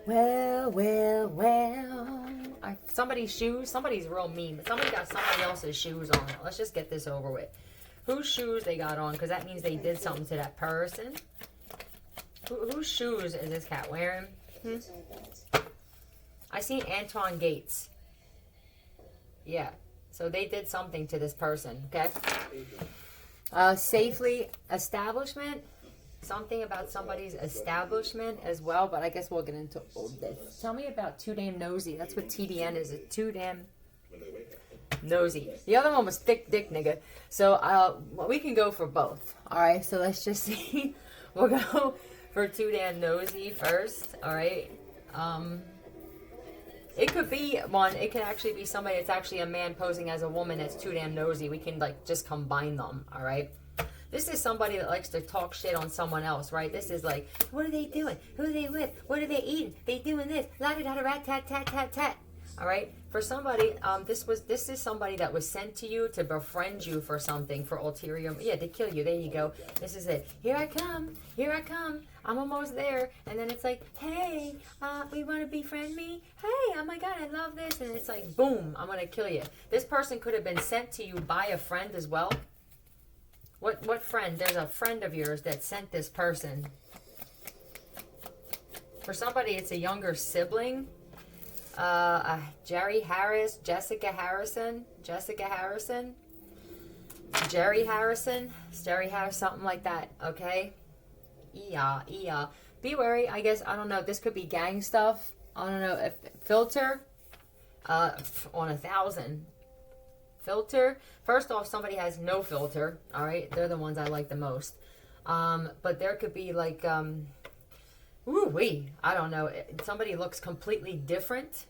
Well, well, well. Somebody's shoes. Somebody's real mean, but somebody got somebody else's shoes on. Let's just get this over with. Whose shoes they got on? Because that means they did something to that person. Whose shoes is this cat wearing? I seen Antoine Gates. Yeah. So they did something to this person. Okay. Safely establishment. Something about somebody's establishment as well, but I guess we'll get into all this. Tell me about Too Damn Nosy. That's what TDN is. It's Too Damn Nosy. The other one was Thick Dick Nigga. So we can go for both. Alright, so let's just see. We'll go for Too Damn Nosy first. Alright. It could be one. It could actually be somebody that's actually a man posing as a woman that's too damn nosy. We can like just combine them. Alright. This is somebody that likes to talk shit on someone else, right? This is like, what are they doing? Who are they with? What are they eating? They doing this. La da da da rat tat tat tat tat. All right. For somebody, this is somebody that was sent to you to befriend you for something, for ulterior, yeah, to kill you. There you go. This is it. Here I come. Here I come. I'm almost there. And then it's like, hey, we want to befriend me? Hey, oh my God, I love this. And it's like, boom, I'm gonna kill you. This person could have been sent to you by a friend as well. What friend? There's a friend of yours that sent this person. For somebody, it's a younger sibling. Jerry Harris, Jessica Harrison, Jerry Harrison, something like that. Okay. Yeah. Be wary. I guess I don't know. This could be gang stuff. I don't know. If filter. On 1,000. Filter. First off, somebody has no filter. All right, they're the ones I like the most. But there could be like, I don't know. Somebody looks completely different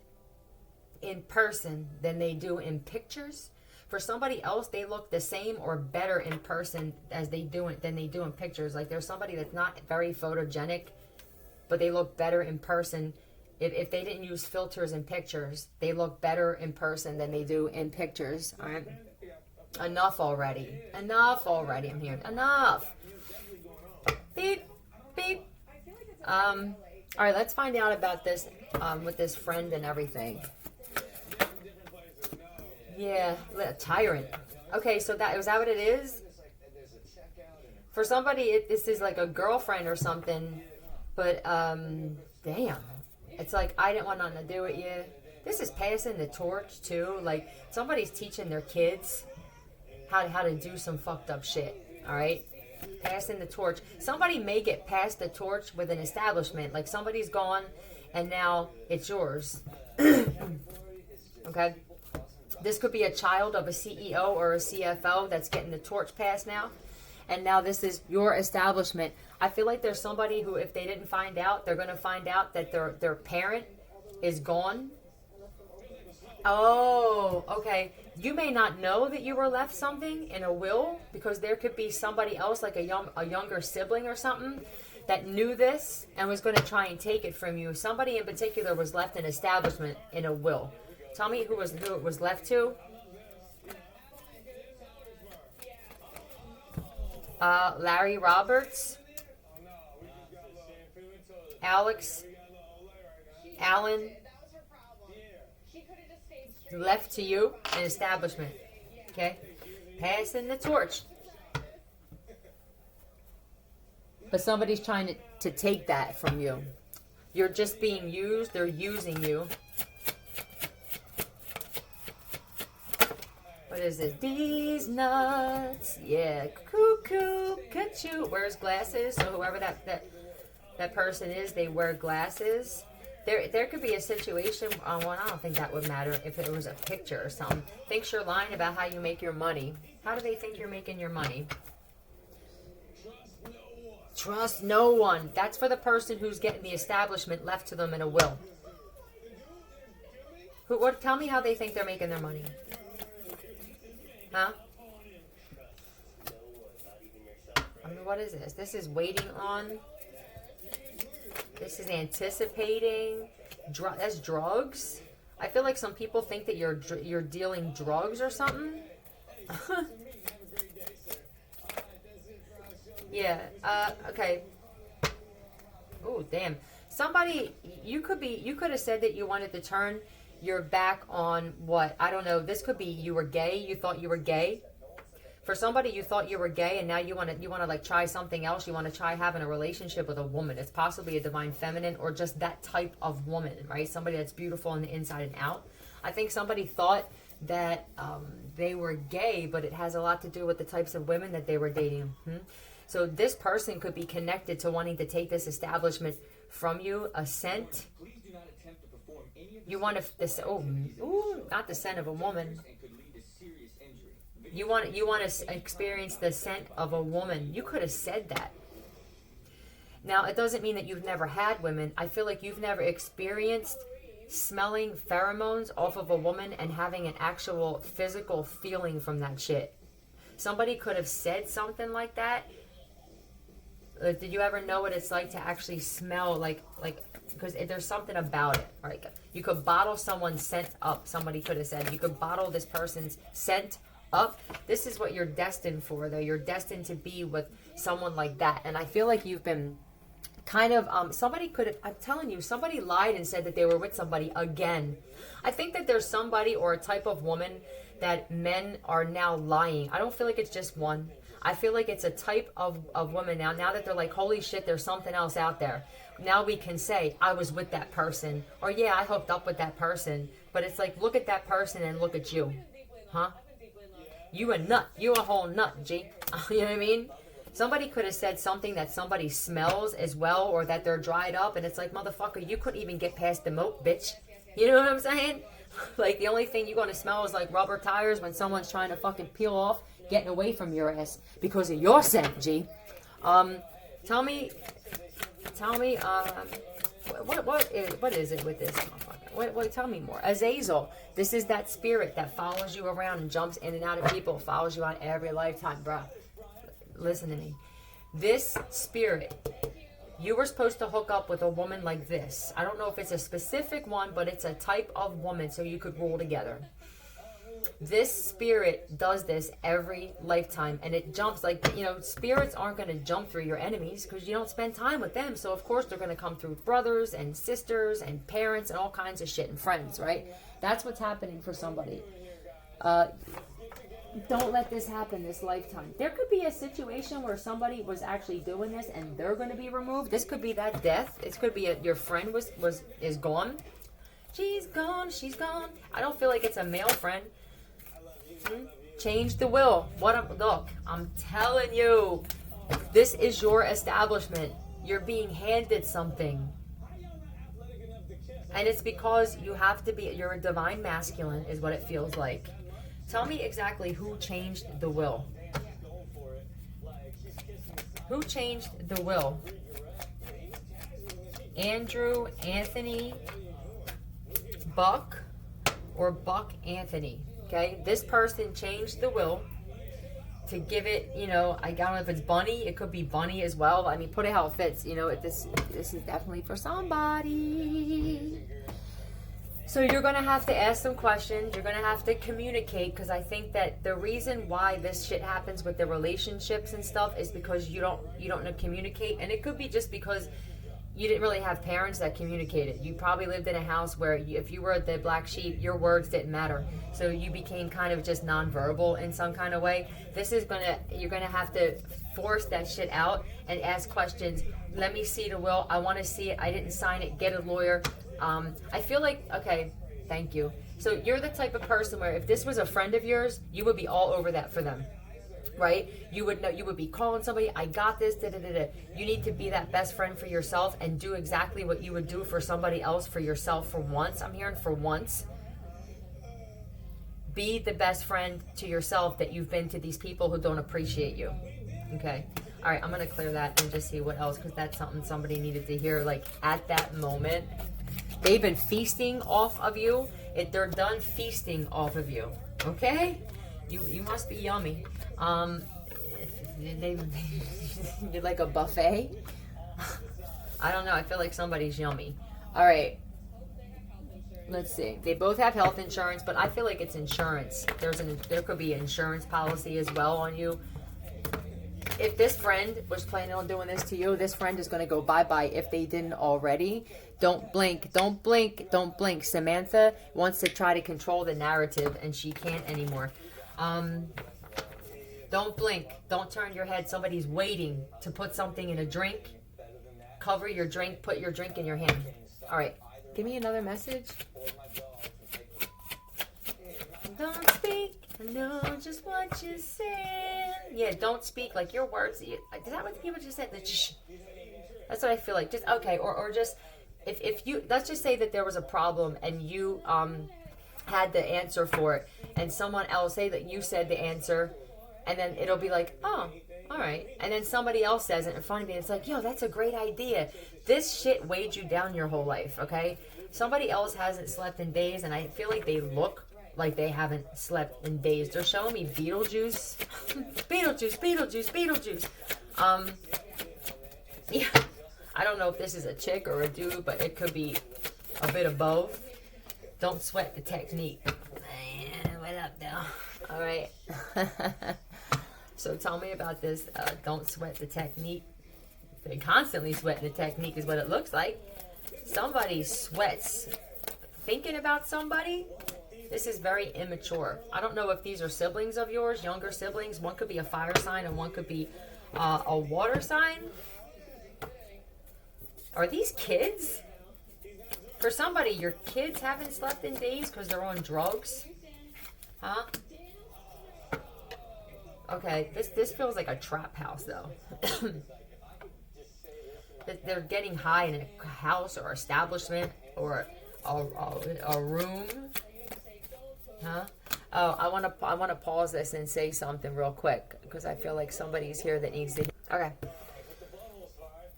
in person than they do in pictures. For somebody else, they look the same or better in person than they do in pictures. Like there's somebody that's not very photogenic, but they look better in person. If they didn't use filters in pictures, they look better in person than they do in pictures. All right. Enough already. I'm hearing enough. Beep, beep. All right, let's find out about this with this friend and everything. Yeah, tyrant. Okay, so is that what it is? For somebody, this is like a girlfriend or something. But damn. It's like, I didn't want nothing to do with you. This is passing the torch, too. Like, somebody's teaching their kids how to do some fucked up shit. All right? Passing the torch. Somebody may get passed the torch with an establishment. Like, somebody's gone, and now it's yours. Okay? This could be a child of a CEO or a CFO that's getting the torch passed now. And now this is your establishment. I feel like there's somebody who, if they didn't find out, they're going to find out that their parent is gone. Oh, okay. You may not know that you were left something in a will, because there could be somebody else, like a younger sibling or something, that knew this and was going to try and take it from you. Somebody in particular was left an establishment in a will. Tell me who it was left to. Larry Roberts, Alex, Allen, left to you, an establishment. Okay? Passing the torch. But somebody's trying to take that from you. You're just being used. They're using you. What is it? These nuts. Yeah. Cuckoo. Cuckoo. Wears glasses. So whoever that person is, they wear glasses. There could be a situation. Well, I don't think that would matter if it was a picture or something. Thinks you're lying about how you make your money. How do they think you're making your money? Trust no one. That's for the person who's getting the establishment left to them in a will. Tell me how they think they're making their money. Huh? I mean, what is this? This is waiting on. This is anticipating. That's drugs. I feel like some people think that you're dealing drugs or something. Yeah. Okay. Oh, damn. Somebody, you could have said that you wanted to turn your back on what? I don't know. This could be you were gay. You thought you were gay. For somebody, you thought you were gay, and now you want to like try something else. You want to try having a relationship with a woman. It's possibly a divine feminine or just that type of woman, right? Somebody that's beautiful on the inside and out. I think somebody thought that they were gay, but it has a lot to do with the types of women that they were dating. So this person could be connected to wanting to take this establishment from you, a scent. You want not the scent of a woman. You want to experience the scent of a woman. You could have said that. Now, it doesn't mean that you've never had women. I feel like you've never experienced smelling pheromones off of a woman and having an actual physical feeling from that shit. Somebody could have said something like that. Did you ever know what it's like to actually smell like because there's something about it, right? You could bottle someone's scent up. Somebody could have said you could bottle this person's scent up. This is what you're destined for, though. You're destined to be with someone like that. And I feel like you've been kind of somebody could have, I'm telling you, somebody lied and said that they were with somebody again. I think that there's somebody or a type of woman that men are now lying. I don't feel like it's just one. I feel like it's a type of woman now that they're like, holy shit, there's something else out there. Now we can say, I was with that person, or yeah, I hooked up with that person. But it's like, look at that person and look at you. Huh? You a nut. You a whole nut, G. You know what I mean? Somebody could have said something that somebody smells as well, or that they're dried up, and it's like, motherfucker, you couldn't even get past the moat, bitch. You know what I'm saying? Like, the only thing you're going to smell is like rubber tires when someone's trying to fucking peel off, getting away from your ass because of your scent, G. Tell me, what is it with this motherfucker? Tell me more. Azazel, this is that spirit that follows you around and jumps in and out of people, follows you on every lifetime, bro. Listen to me. This spirit, you were supposed to hook up with a woman like this. I don't know if it's a specific one, but it's a type of woman so you could rule together. This spirit does this every lifetime, and it jumps like, spirits aren't going to jump through your enemies because you don't spend time with them. So of course they're going to come through brothers and sisters and parents and all kinds of shit and friends, right? That's what's happening for somebody. Don't let this happen this lifetime. There could be a situation where somebody was actually doing this and they're going to be removed. This could be that death. This could be your friend is gone. She's gone. I don't feel like it's a male friend. Change the will. Look, I'm telling you, this is your establishment. You're being handed something. And it's because you're a divine masculine is what it feels like. Tell me exactly who changed the will. Who changed the will? Andrew, Anthony, Buck, or Buck, Anthony? Okay, this person changed the will to give it, I don't know if it's Bunny, it could be Bunny as well. I mean, put it how it fits, this is definitely for somebody. So you're going to have to ask some questions. You're going to have to communicate, because I think that the reason why this shit happens with the relationships and stuff is because you don't know communicate. And it could be just because you didn't really have parents that communicated. You probably lived in a house where if you were the black sheep, your words didn't matter. So you became kind of just nonverbal in some kind of way. You're going to have to force that shit out and ask questions. Let me see the will. I want to see it. I didn't sign it. Get a lawyer. I feel like, okay, thank you. So you're the type of person where if this was a friend of yours, you would be all over that for them. Right? You would know, you would be calling somebody, I got this, You need to be that best friend for yourself and do exactly what you would do for somebody else for yourself for once. I'm hearing for once. Be the best friend to yourself that you've been to these people who don't appreciate you. Okay? All right, I'm going to clear that and just see what else, because that's something somebody needed to hear, like, at that moment. They've been feasting off of you. They're done feasting off of you. Okay? You must be yummy. You're like a buffet. I don't know. I feel like somebody's yummy. All right. Let's see. They both have health insurance, but I feel like it's insurance. There could be an insurance policy as well on you. if this friend was planning on doing this to you, this friend is going to go bye-bye if they didn't already. Don't blink, don't blink, don't blink. Samantha wants to try to control the narrative, and she can't anymore. Don't blink. Don't turn your head. Somebody's waiting to put something in a drink. Cover your drink. Put your drink in your hand. All right. Give me another message. Don't speak. I know just what you're saying. Yeah, don't speak like your words. Is that what the people just said? That's what I feel like. Just okay, or just if you, let's just say that there was a problem and you had the answer for it, and someone else, say that you said the answer, and then it'll be like, oh, all right, and then somebody else says it in front of me. It's like, yo, that's a great idea. This shit weighed you down your whole life. Okay, somebody else hasn't slept in days, and I feel like they look like they haven't slept in days. They're showing me Beetlejuice. Beetlejuice, Beetlejuice, Beetlejuice. Yeah. I don't know if this is a chick or a dude, but it could be a bit of both. Don't sweat the technique. What up, though? All right. So tell me about this. Don't sweat the technique. They constantly sweat the technique is what it looks like. Somebody sweats thinking about somebody. This is very immature. I don't know if these are siblings of yours, younger siblings. One could be a fire sign and one could be a water sign. Are these kids? For somebody, your kids haven't slept in days because they're on drugs? Huh? Okay, this feels like a trap house, though. They're getting high in a house or establishment or a room. Huh? Oh, I want to pause this and say something real quick because I feel like somebody's here that needs to. Okay.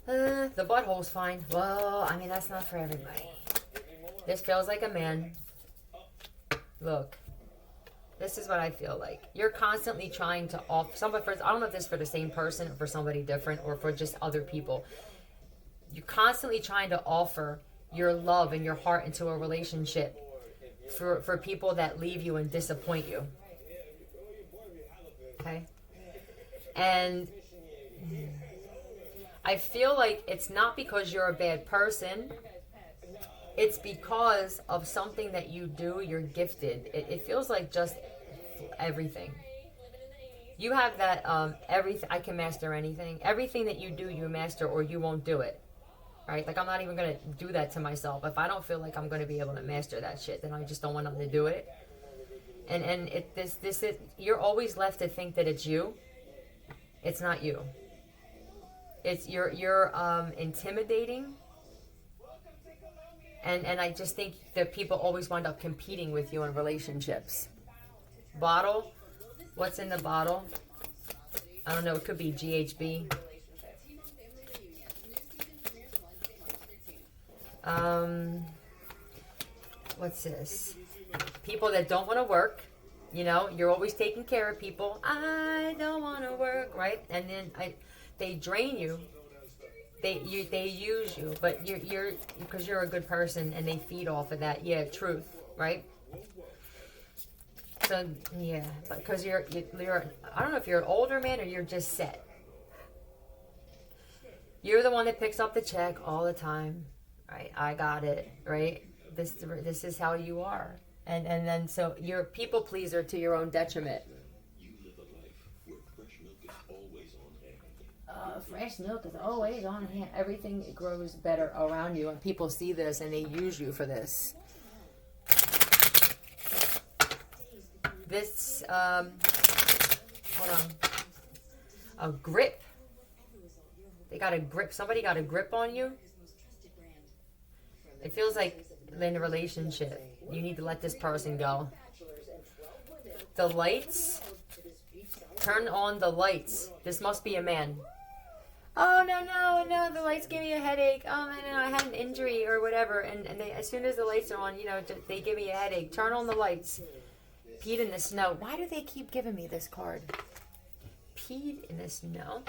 The butthole's fine. Well, I mean that's not for everybody. This feels like a man. Look, this is what I feel like. You're constantly trying to offer somebody. I don't know if this is for the same person or for somebody different or for just other people. You're constantly trying to offer your love and your heart into a relationship for people that leave you and disappoint you. Okay? And I feel like it's not because you're a bad person. It's because of something that you do. You're gifted. It feels like just everything. You have that everything. I can master anything. Everything that you do, you master, or you won't do it. Right? Like I'm not even gonna do that to myself. If I don't feel like I'm gonna be able to master that shit, then I just don't want them to do it. And this is, you're always left to think that it's you. It's not you. It's you're intimidating. And I just think that people always wind up competing with you in relationships. Bottle. What's in the bottle? I don't know. It could be GHB. What's this? People that don't want to work. You know, you're always taking care of people. I don't want to work, right? And then they drain you. They use you, but you're because you're a good person, and they feed off of that. Yeah, truth, right? So yeah, because you're I don't know if you're an older man or you're just set. You're the one that picks up the check all the time, right? I got it, right? This is how you are, and then so you're a people pleaser to your own detriment. Fresh milk is always on hand. Everything grows better around you, and people see this and they use you for this. This, hold on. A grip. They got a grip. Somebody got a grip on you. It feels like in a relationship, you need to let this person go. The lights. Turn on the lights. This must be a man. Oh, no, the lights gave me a headache. Oh, no, I had an injury or whatever. And they, as soon as the lights are on, they give me a headache. Turn on the lights. Peed in the snow. Why do they keep giving me this card? Peed in the snow?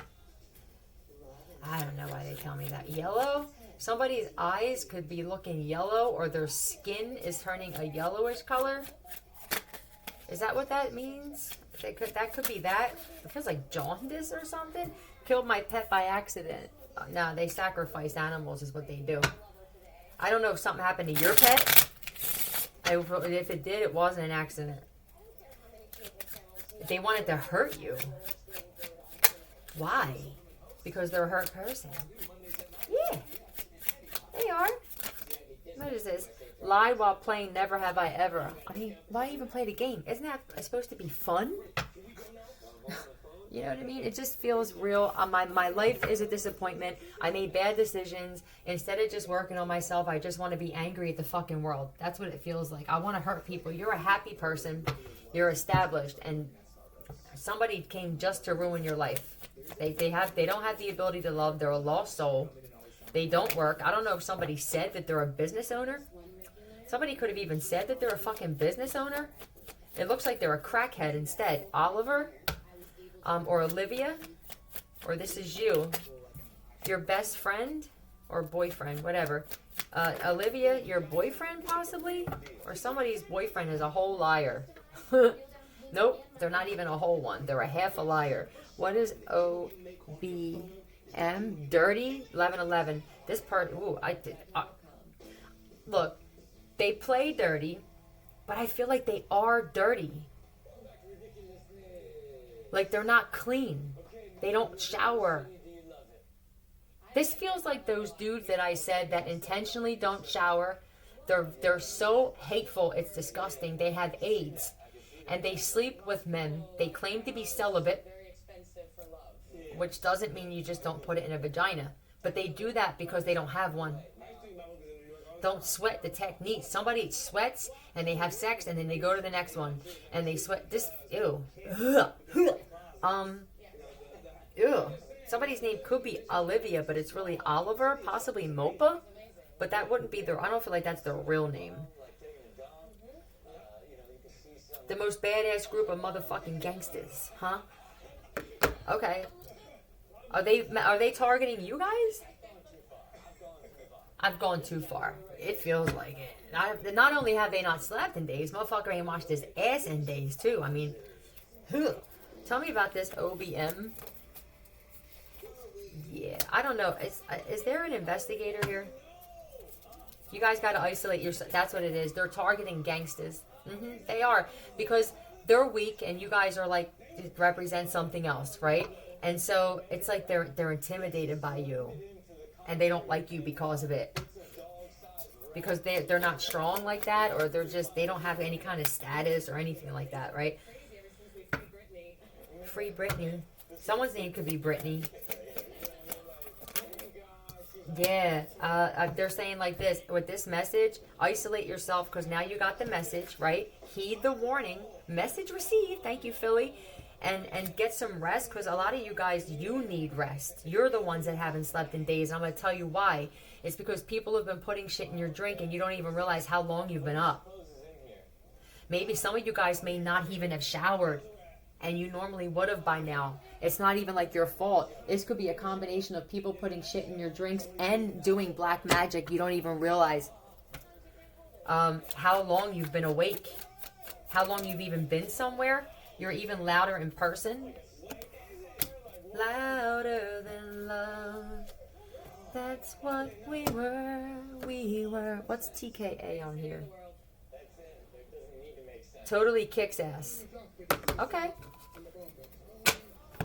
I don't know why they tell me that. Yellow? Somebody's eyes could be looking yellow, or their skin is turning a yellowish color. Is that what that means? That could be that. It feels like jaundice or something. Killed my pet by accident. No, they sacrifice animals is what they do. I don't know if something happened to your pet. If it did, it wasn't an accident. If they wanted to hurt you. Why? Because they're a hurt person. Yeah. They are. What is this? Lied while playing Never Have I Ever. I mean, why even play the game? Isn't that supposed to be fun? You know what I mean? It just feels real. My life is a disappointment. I made bad decisions. Instead of just working on myself, I just want to be angry at the fucking world. That's what it feels like. I want to hurt people. You're a happy person. You're established. And somebody came just to ruin your life. They don't have the ability to love. They're a lost soul. They don't work. I don't know if somebody said that they're a business owner. Somebody could have even said that they're a fucking business owner. It looks like they're a crackhead instead. Oliver, or Olivia, or this is you, your best friend or boyfriend, whatever. Olivia, your boyfriend possibly, or somebody's boyfriend is a whole liar. Nope, they're not even a whole one. They're a half a liar. What is OBM? Dirty 1111. This part. Ooh, I did. Look. They play dirty, but I feel like they are dirty. Like they're not clean. They don't shower. This feels like those dudes that I said that intentionally don't shower. They're so hateful, it's disgusting. They have AIDS, and they sleep with men. They claim to be celibate, which doesn't mean you just don't put it in a vagina. But they do that because they don't have one. Don't sweat the technique. Somebody sweats and they have sex and then they go to the next one and they sweat. This, ew. Ew. Somebody's name could be Olivia, but it's really Oliver, possibly Mopa, but that wouldn't be their, I don't feel like that's their real name. The most badass group of motherfucking gangsters, huh? Okay. Are they targeting you guys? I've gone too far. It feels like it. Not only have they not slept in days, motherfucker ain't washed his ass in days too. I mean, tell me about this OBM. Yeah, I don't know. Is there an investigator here? You guys got to isolate yourself. That's what it is. They're targeting gangsters. They are, because they're weak and you guys are like, represent something else, right? And so it's like they're intimidated by you. And they don't like you because of it. Because they're not strong like that, or they don't have any kind of status or anything like that, right? Free Britney. Someone's name could be Britney. Yeah, they're saying like this, with this message, isolate yourself because now you got the message, right? Heed the warning. Message received. Thank you, Philly. And get some rest, because a lot of you guys, you need rest. You're the ones that haven't slept in days. I'm going to tell you why. It's because people have been putting shit in your drink and you don't even realize how long you've been up. Maybe some of you guys may not even have showered, and you normally would have by now. It's not even like your fault. This could be a combination of people putting shit in your drinks and doing black magic. You don't even realize how long you've been awake, how long you've even been somewhere. You're even louder in person. Louder than love. That's what we were. What's TKA on here? Totally kicks ass. Okay.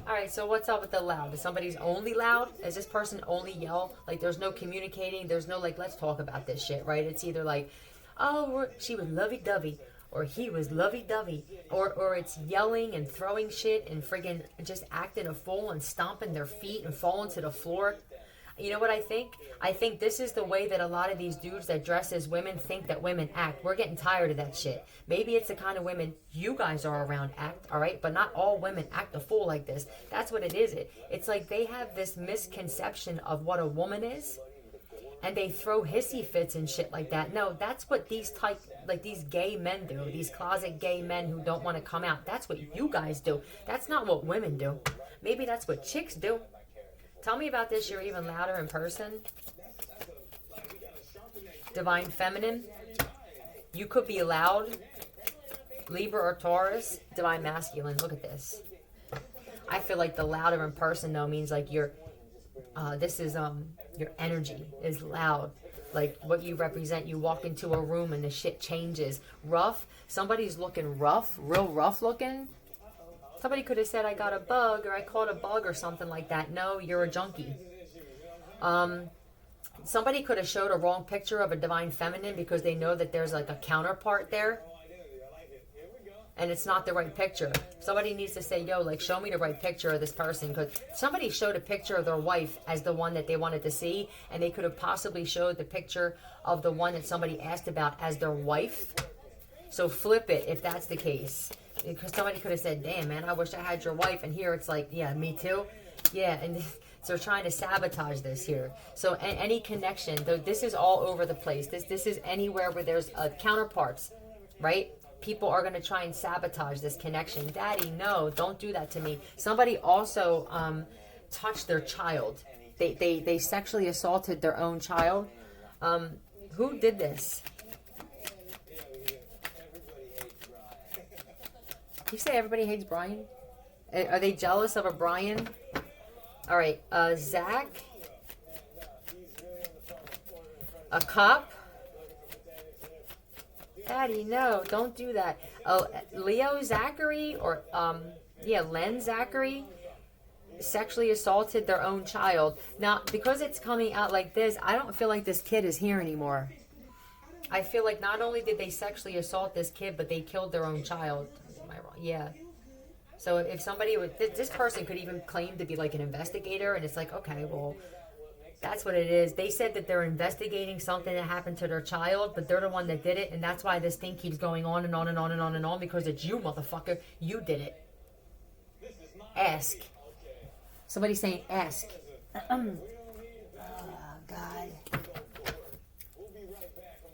Alright, so what's up with the loud? Is somebody's only loud? Is this person only yell? Like there's no communicating? There's no like, let's talk about this shit, right? It's either like, oh, she was lovey-dovey. Or he was lovey-dovey. Or it's yelling and throwing shit and friggin' just acting a fool and stomping their feet and falling to the floor. You know what I think? I think this is the way that a lot of these dudes that dress as women think that women act. We're getting tired of that shit. Maybe it's the kind of women you guys are around act, alright? But not all women act a fool like this. That's what it is. It's like they have this misconception of what a woman is. And they throw hissy fits and shit like that. No, that's what these these gay men do. These closet gay men who don't want to come out. That's what you guys do. That's not what women do. Maybe that's what chicks do. Tell me about this. You're even louder in person. Divine Feminine. You could be loud. Libra or Taurus, divine masculine. Look at this. I feel like the louder in person though means like your energy is loud. Like what you represent, you walk into a room and the shit changes. Rough, somebody's looking rough, real rough looking. Somebody could have said I got a bug or I caught a bug or something like that. No, you're a junkie. Somebody could have showed a wrong picture of a divine feminine because they know that there's like a counterpart there. And it's not the right picture. Somebody needs to say, yo, like, show me the right picture of this person. Because somebody showed a picture of their wife as the one that they wanted to see. And they could have possibly showed the picture of the one that somebody asked about as their wife. So flip it if that's the case. Because somebody could have said, damn, man, I wish I had your wife. And here it's like, yeah, me too. Yeah, and so they're trying to sabotage this here. So any connection, though, this is all over the place. This is anywhere where there's counterparts, right? People are going to try and sabotage this connection. Daddy, no, don't do that to me. Somebody also touched their child. They sexually assaulted their own child. Who did this? You say everybody hates Brian? Are they jealous of a Brian? All right, Zach. A cop. Daddy, no, don't do that. Oh, Leo Zachary or Len Zachary sexually assaulted their own child. Now, because it's coming out like this, I don't feel like this kid is here anymore. I feel like not only did they sexually assault this kid, but they killed their own child. Am I wrong? Yeah. So if somebody would, this person could even claim to be like an investigator, and it's like, okay, well, that's what it is. They said that they're investigating something that happened to their child, but they're the one that did it, and that's why this thing keeps going on and on and on and on and on, because it's you, motherfucker. You did it. Ask. Somebody's saying ask. Oh, God.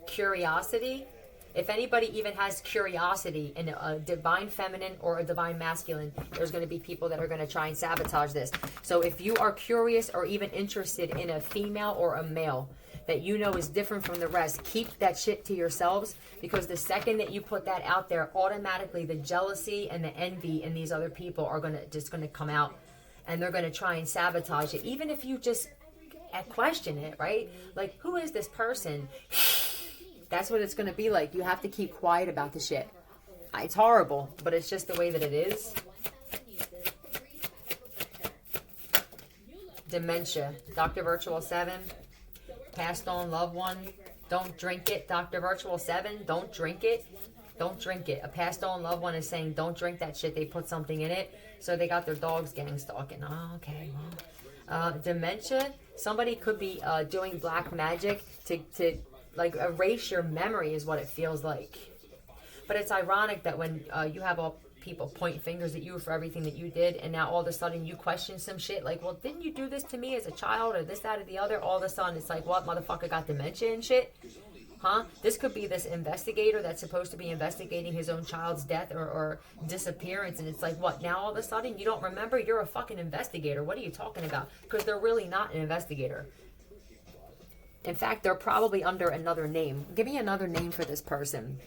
Curiosity. If anybody even has curiosity in a divine feminine or a divine masculine, there's going to be people that are going to try and sabotage this. So if you are curious or even interested in a female or a male that you know is different from the rest, keep that shit to yourselves, because the second that you put that out there, automatically the jealousy and the envy in these other people are going to come out, and they're going to try and sabotage it. Even if you just question it, right? Like, who is this person? That's what it's going to be like. You have to keep quiet about the shit. It's horrible, but it's just the way that it is. Dementia. Dr. Virtual 7. Passed on loved one. Don't drink it. Dr. Virtual 7. Don't drink it. Don't drink it. A passed on loved one is saying, don't drink that shit. They put something in it. So they got their dogs gang stalking. Oh, okay. Dementia. Somebody could be doing black magic to like erase your memory is what it feels like. But it's ironic that when you have all people point fingers at you for everything that you did, and now all of a sudden you question some shit like, well, didn't you do this to me as a child or this, that, or the other? All of a sudden it's like, what, motherfucker got dementia and shit? Huh? This could be this investigator that's supposed to be investigating his own child's death or disappearance, and it's like, what, now all of a sudden you don't remember? You're a fucking investigator. What are you talking about? Because they're really not an investigator. In fact, they're probably under another name. Give me another name for this person.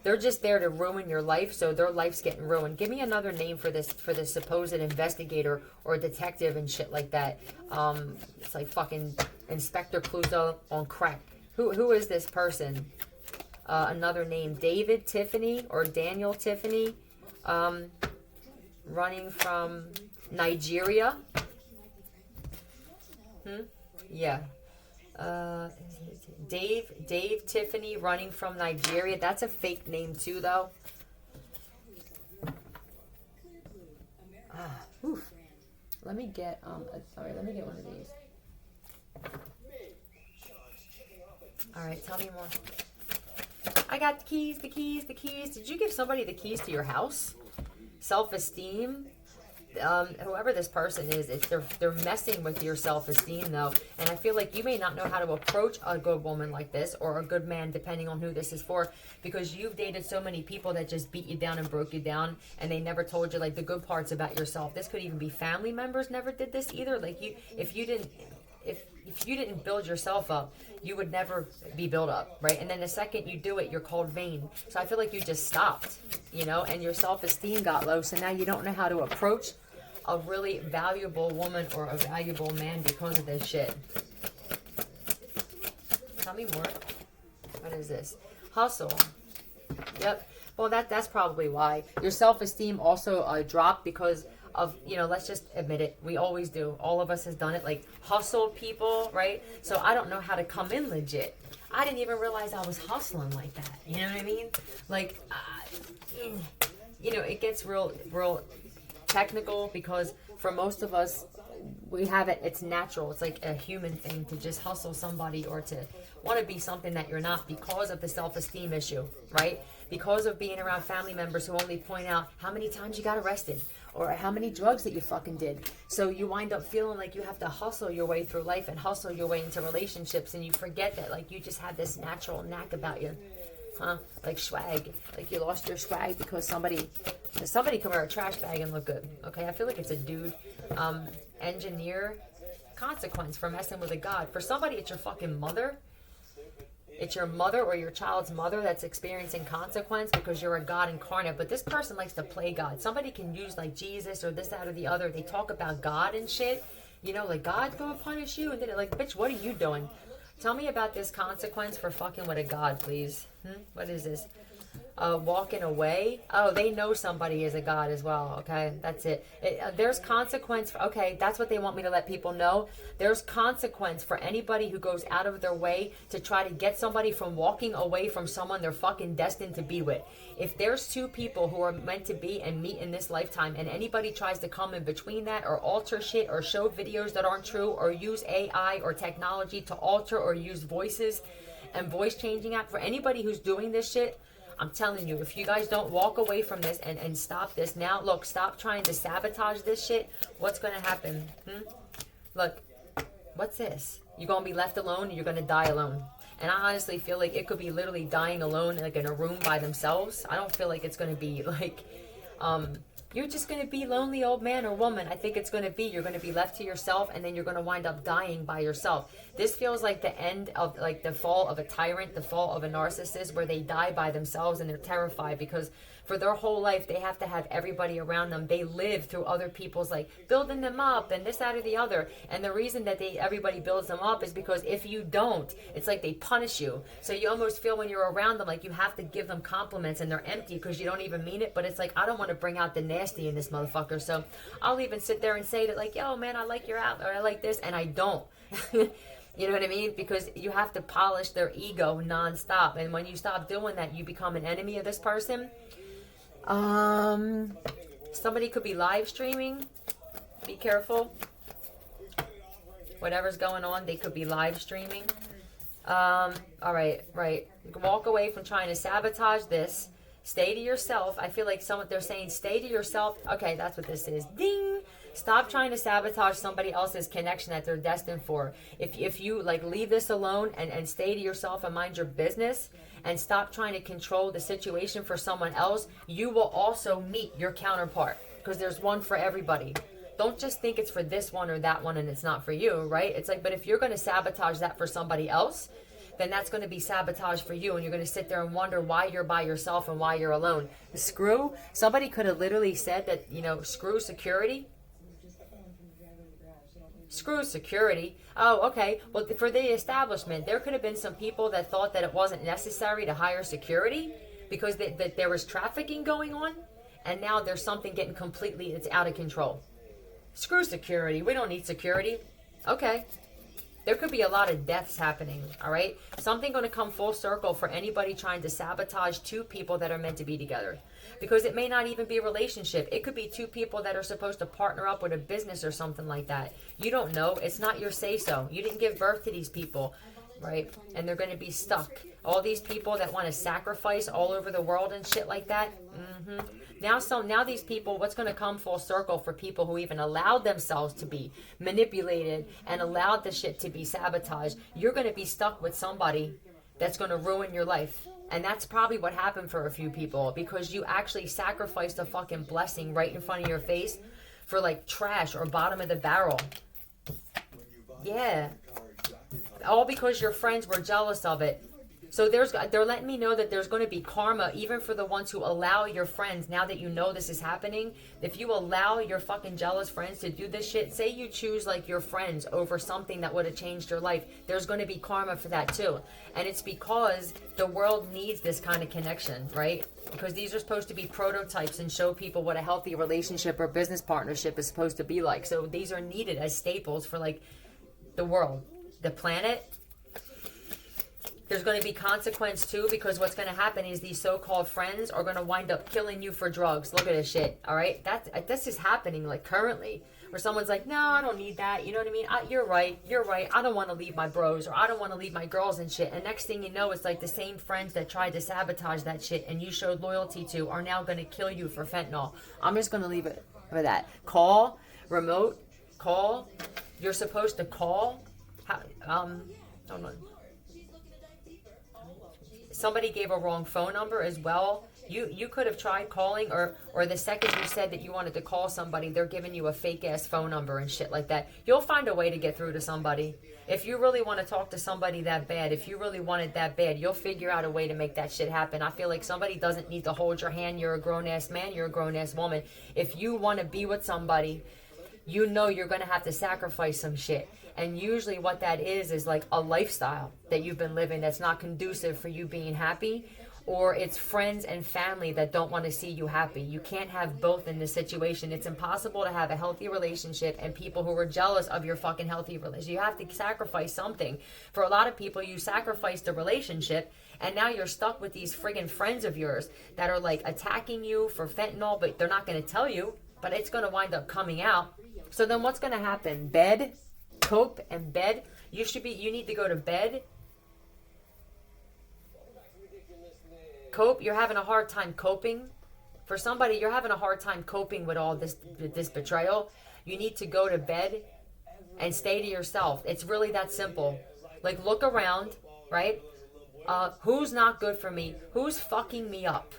They're just there to ruin your life, so their life's getting ruined. Give me another name for this supposed investigator or detective and shit like that. It's like fucking Inspector Clouseau on crack. Who is this person? Another name, David Tiffany or Daniel Tiffany, running from Nigeria. Yeah. Dave Tiffany running from Nigeria. That's a fake name too, though. Let me get let me get one of these. All right, tell me more. I got the keys. Did you give somebody the keys to your house? Self-esteem. Whoever this person is, they're messing with your self-esteem though, and I feel like you may not know how to approach a good woman like this or a good man, depending on who this is for, because you've dated so many people that just beat you down and broke you down, and they never told you like the good parts about yourself. This could even be family members never did this either. Like if if you didn't build yourself up, you would never be built up, right? And then the second you do it, you're called vain. So I feel like you just stopped, you know, and your self-esteem got low. So now you don't know how to approach a really valuable woman or a valuable man because of this shit. Tell me more. What is this? Hustle. Yep. Well, that's probably why. Your self-esteem also dropped because of, you know, let's just admit it. We always do. All of us has done it. Like, hustle people, right? So I don't know how to come in legit. I didn't even realize I was hustling like that. You know what I mean? Like, you know, it gets real technical because for most of us, we have it. It's natural. It's like a human thing to just hustle somebody or to want to be something that you're not because of the self-esteem issue, right? Because of being around family members who only point out how many times you got arrested or how many drugs that you fucking did. So you wind up feeling like you have to hustle your way through life and hustle your way into relationships, and you forget that like you just have this natural knack about you. Huh? Like swag. Like you lost your swag because somebody can wear a trash bag and look good. Okay, I feel like it's a dude. Engineer consequence for messing with a god. For somebody, it's your fucking mother. It's your mother or your child's mother that's experiencing consequence because you're a God incarnate. But this person likes to play God. Somebody can use like Jesus or this, that, or the other. They talk about God and shit. You know, like God's gonna punish you. And then like, bitch, what are you doing? Tell me about this consequence for fucking with a God, please. What is this? Walking away. Oh, they know somebody is a god as well. Okay, that's it. There's consequence. Okay, that's what they want me to let people know. There's consequence for anybody who goes out of their way to try to get somebody from walking away from someone they're fucking destined to be with. If there's two people who are meant to be and meet in this lifetime, and anybody tries to come in between that or alter shit or show videos that aren't true or use AI or technology to alter or use voices and voice changing app, for anybody who's doing this shit, I'm telling you, if you guys don't walk away from this and stop this now, look, stop trying to sabotage this shit, what's going to happen? Look, what's this? You're going to be left alone and you're going to die alone. And I honestly feel like it could be literally dying alone, like in a room by themselves. I don't feel like it's going to be like, you're just going to be lonely old man or woman. I think it's going to be, you're going to be left to yourself and then you're going to wind up dying by yourself. This feels like the end of like the fall of a tyrant, the fall of a narcissist where they die by themselves and they're terrified because for their whole life they have to have everybody around them. They live through other people's like building them up and this, that, or the other. And the reason that everybody builds them up is because if you don't, it's like they punish you. So you almost feel when you're around them like you have to give them compliments and they're empty because you don't even mean it. But it's like, I don't want to bring out the nasty in this motherfucker. So I'll even sit there and say that like, yo man, I like your outfit or I like this, and I don't. You know what I mean? Because you have to polish their ego nonstop. And when you stop doing that, you become an enemy of this person. Somebody could be live streaming. Be careful. Whatever's going on, they could be live streaming. All right. Walk away from trying to sabotage this. Stay to yourself. I feel like they're saying stay to yourself. Okay, that's what this is. Ding! Stop trying to sabotage somebody else's connection that they're destined for. If you like leave this alone and stay to yourself and mind your business and stop trying to control the situation for someone else, you will also meet your counterpart because there's one for everybody. Don't just think it's for this one or that one and it's not for you, right? It's like, but if you're going to sabotage that for somebody else, then that's going to be sabotage for you, and you're going to sit there and wonder why you're by yourself and why you're alone. Somebody could have literally said that, you know, screw security. Screw security. Oh, okay. Well, for the establishment, there could have been some people that thought that it wasn't necessary to hire security because that there was trafficking going on, and now there's something getting it's out of control. Screw security. We don't need security. Okay. There could be a lot of deaths happening, all right? Something going to come full circle for anybody trying to sabotage two people that are meant to be together. Because it may not even be a relationship. It could be two people that are supposed to partner up with a business or something like that. You don't know. It's not your say-so. You didn't give birth to these people, right? And they're going to be stuck. All these people that want to sacrifice all over the world and shit like that. Now these people, what's going to come full circle for people who even allowed themselves to be manipulated and allowed the shit to be sabotaged, you're going to be stuck with somebody that's going to ruin your life. And that's probably what happened for a few people because you actually sacrificed a fucking blessing right in front of your face for like trash or bottom of the barrel. Yeah. all because your friends were jealous of it. So they're letting me know that there's going to be karma even for the ones who allow your friends, now that you know this is happening, if you allow your fucking jealous friends to do this shit, say you choose like your friends over something that would have changed your life, there's going to be karma for that too. And it's because the world needs this kind of connection, right? Because these are supposed to be prototypes and show people what a healthy relationship or business partnership is supposed to be like. So these are needed as staples for like the world, the planet. There's going to be consequence too, because what's going to happen is these so-called friends are going to wind up killing you for drugs. Look at this shit, all right? This is happening like currently, where someone's like, no, I don't need that. You know what I mean? You're right. I don't want to leave my bros, or I don't want to leave my girls and shit. And next thing you know, it's like the same friends that tried to sabotage that shit and you showed loyalty to are now going to kill you for fentanyl. I'm just going to leave it for that. Call, remote, call. You're supposed to call. Don't know. Somebody gave a wrong phone number as well. You could have tried calling, or the second you said that you wanted to call somebody, they're giving you a fake ass phone number and shit like that. You'll find a way to get through to somebody. If you really want to talk to somebody that bad, if you really want it that bad, you'll figure out a way to make that shit happen. I feel like somebody doesn't need to hold your hand. You're a grown ass man, you're a grown ass woman. If you want to be with somebody, you know you're going to have to sacrifice some shit. And usually what that is like a lifestyle that you've been living that's not conducive for you being happy, or it's friends and family that don't want to see you happy. You can't have both in this situation. It's impossible to have a healthy relationship and people who are jealous of your fucking healthy relationship. You have to sacrifice something. For a lot of people, you sacrifice the relationship, and now you're stuck with these friggin' friends of yours that are like attacking you for fentanyl, but they're not going to tell you, but it's going to wind up coming out. So then what's going to happen? Bed, cope, and bed. You need to go to bed. Cope. You're having a hard time coping. For somebody, you're having a hard time coping with all this betrayal. You need to go to bed and stay to yourself. It's really that simple. Like, look around, right? Who's not good for me? Who's fucking me up?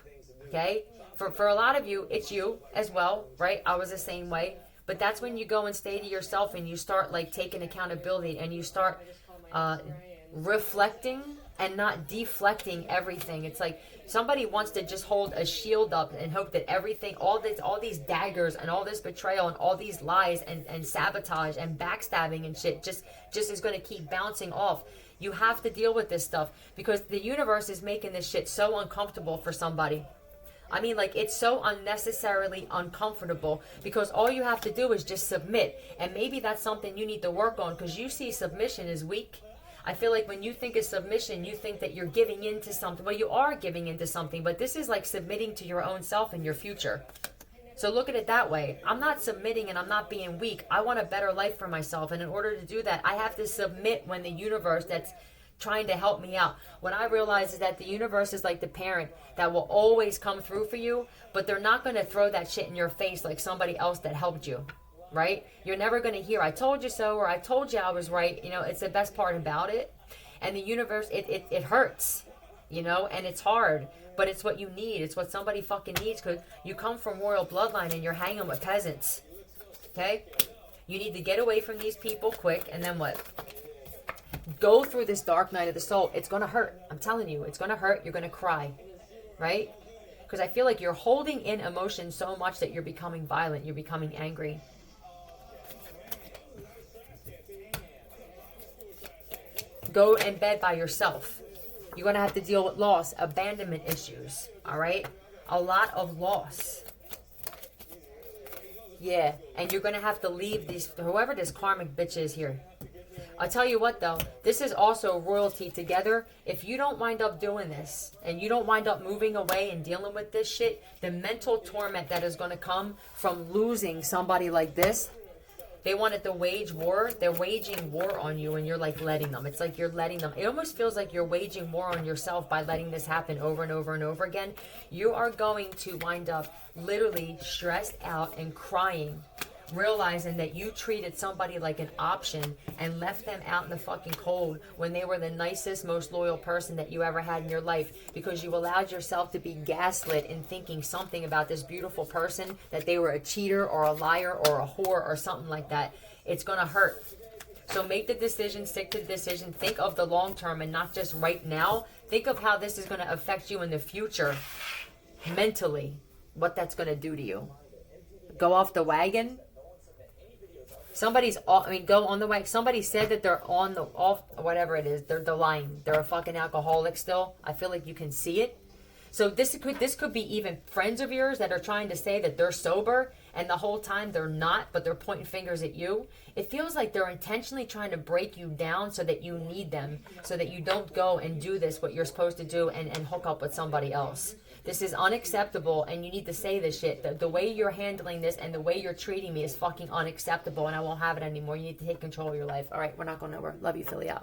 Okay? For a lot of you, it's you as well, right? I was the same way. But that's when you go and stay to yourself and you start like taking accountability and you start reflecting and not deflecting everything. It's like somebody wants to just hold a shield up and hope that everything, all these daggers and all this betrayal and all these lies and sabotage and backstabbing and shit just is going to keep bouncing off. You have to deal with this stuff because the universe is making this shit so uncomfortable for somebody. I mean, like, it's so unnecessarily uncomfortable because all you have to do is just submit. And maybe that's something you need to work on because you see submission as weak. I feel like when you think of submission, you think that you're giving into something. Well, you are giving into something, but this is like submitting to your own self and your future. So look at it that way. I'm not submitting and I'm not being weak. I want a better life for myself. And in order to do that, I have to submit when the universe that's trying to help me out. When I realize that the universe is like the parent that will always come through for you, but they're not going to throw that shit in your face like somebody else that helped you, right? You're never going to hear, I told you so, or I told you I was right. You know, it's the best part about it. And the universe, it hurts, you know, and it's hard, but it's what you need. It's what somebody fucking needs because you come from royal bloodline and you're hanging with peasants, okay? You need to get away from these people quick, and then what? Go through this dark night of the soul. It's going to hurt. I'm telling you, it's going to hurt. You're going to cry, right? Because I feel like you're holding in emotion so much that you're becoming violent. You're becoming angry. Go in bed by yourself. You're going to have to deal with loss, abandonment issues, all right? A lot of loss. Yeah, and you're going to have to leave these, whoever this karmic bitch is here. I'll tell you what though, this is also royalty together. If you don't wind up doing this and you don't wind up moving away and dealing with this shit, the mental torment that is going to come from losing somebody like this, they wanted to wage war. They're waging war on you and you're like letting them. It's like you're letting them. It almost feels like you're waging war on yourself by letting this happen over and over and over again. You are going to wind up literally stressed out and crying, realizing that you treated somebody like an option and left them out in the fucking cold when they were the nicest, most loyal person that you ever had in your life because you allowed yourself to be gaslit in thinking something about this beautiful person, that they were a cheater or a liar or a whore or something like that. It's going to hurt. So make the decision, stick to the decision, think of the long term and not just right now. Think of how this is going to affect you in the future, mentally, what that's going to do to you. Go off the wagon. Somebody's off, I mean, go on the wagon. Somebody said that they're on the, off, whatever it is, they're lying. They're a fucking alcoholic still. I feel like you can see it. So this could be even friends of yours that are trying to say that they're sober and the whole time they're not, but they're pointing fingers at you. It feels like they're intentionally trying to break you down so that you need them, so that you don't go and do this, what you're supposed to do, and hook up with somebody else. This is unacceptable, and you need to say this shit. The way you're handling this and the way you're treating me is fucking unacceptable, and I won't have it anymore. You need to take control of your life. All right, we're not going nowhere. Love you, Philly out.